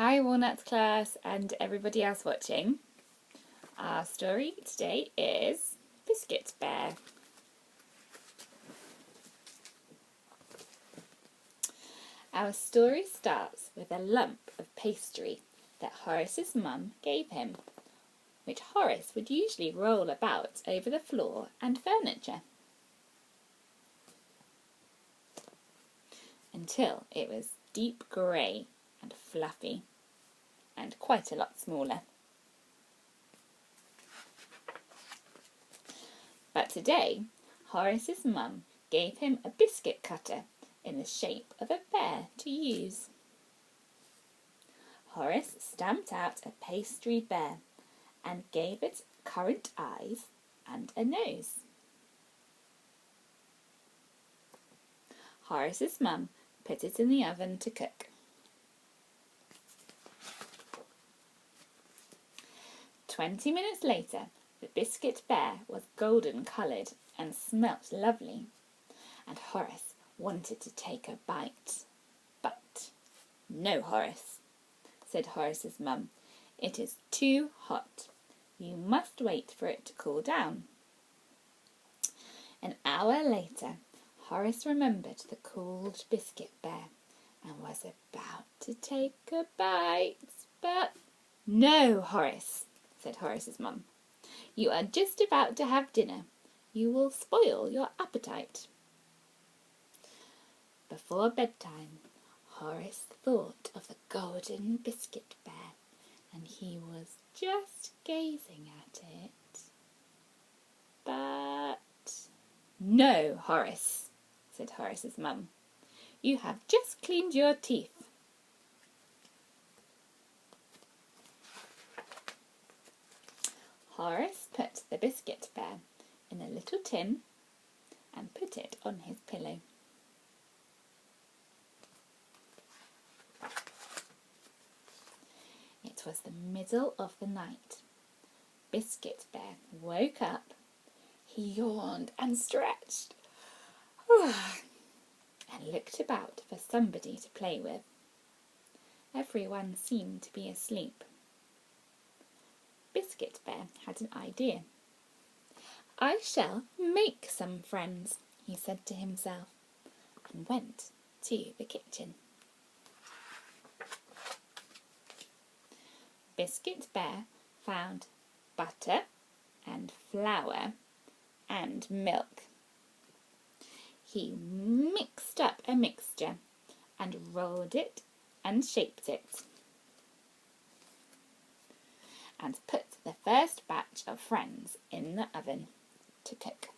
Hi Walnuts class and everybody else watching. Our story today is Biscuit Bear. Our story starts with a lump of pastry that Horace's mum gave him, which Horace would usually roll about over the floor and furniture, until it was deep grey and fluffy and quite a lot smaller. But today, Horace's mum gave him a biscuit cutter in the shape of a bear to use. Horace stamped out a pastry bear and gave it currant eyes and a nose. Horace's mum put it in the oven to cook. 20 minutes later, the biscuit bear was golden coloured and smelt lovely, and Horace wanted to take a bite. But, "No, Horace," said Horace's mum, "it is too hot. You must wait for it to cool down." An hour later, Horace remembered the cooled biscuit bear and was about to take a bite, but "No, Horace," said Horace's mum. "You are just about to have dinner. You will spoil your appetite." Before bedtime, Horace thought of the golden biscuit bear, and he was just gazing at it. But "No, Horace," said Horace's mum. "You have just cleaned your teeth." Horace put the biscuit bear in a little tin and put it on his pillow. It was the middle of the night. Biscuit Bear woke up. He yawned and stretched and looked about for somebody to play with. Everyone seemed to be asleep. Biscuit Bear had an idea. "I shall make some friends," he said to himself, and went to the kitchen. Biscuit Bear found butter and flour and milk. He mixed up a mixture and rolled it and shaped it, and put the first batch of friends in the oven to cook.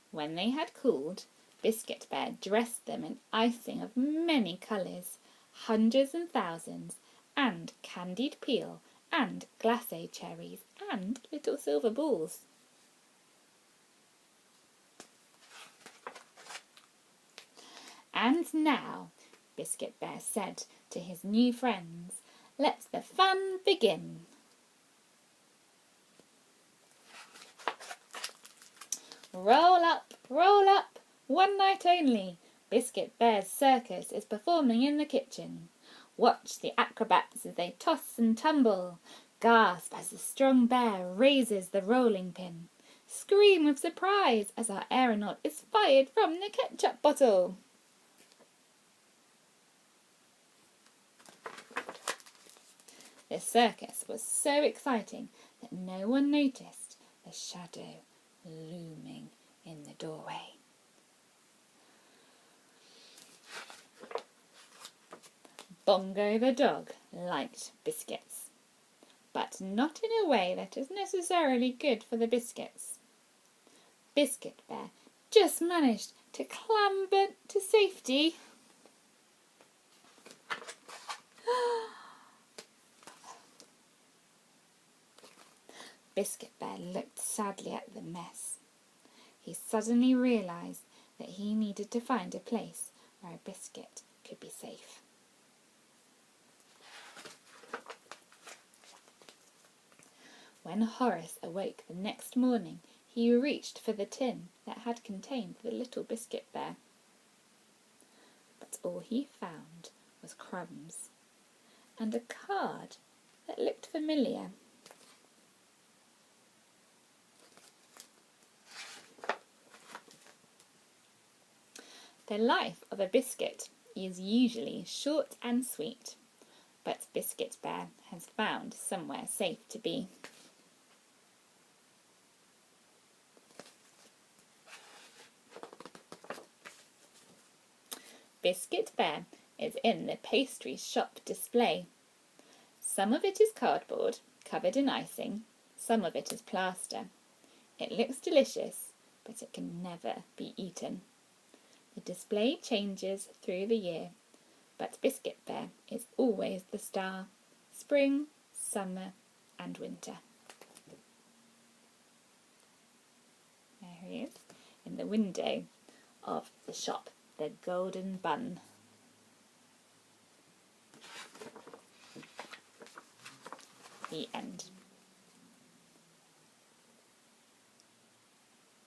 When they had cooled, Biscuit Bear dressed them in icing of many colours, hundreds and thousands, and candied peel, and glacé cherries, and little silver balls. "And now," Biscuit Bear said to his new friends, "let the fun begin." Roll up, one night only. Biscuit Bear's circus is performing in the kitchen. Watch the acrobats as they toss and tumble. Gasp as the strong bear raises the rolling pin. Scream with surprise as our aeronaut is fired from the ketchup bottle. The circus was so exciting that no one noticed the shadow looming in the doorway. Bongo the dog liked biscuits, but not in a way that is necessarily good for the biscuits. Biscuit Bear just managed to clamber to safety. Biscuit Bear looked sadly at the mess. He suddenly realised that he needed to find a place where a biscuit could be safe. When Horace awoke the next morning, he reached for the tin that had contained the little Biscuit Bear. But all he found was crumbs and a card that looked familiar. The life of a biscuit is usually short and sweet, but Biscuit Bear has found somewhere safe to be. Biscuit Bear is in the pastry shop display. Some of it is cardboard, covered in icing, some of it is plaster. It looks delicious, but it can never be eaten. The display changes through the year, but Biscuit Bear is always the star, spring, summer and winter. There he is, in the window of the shop, the Golden Bun. The end.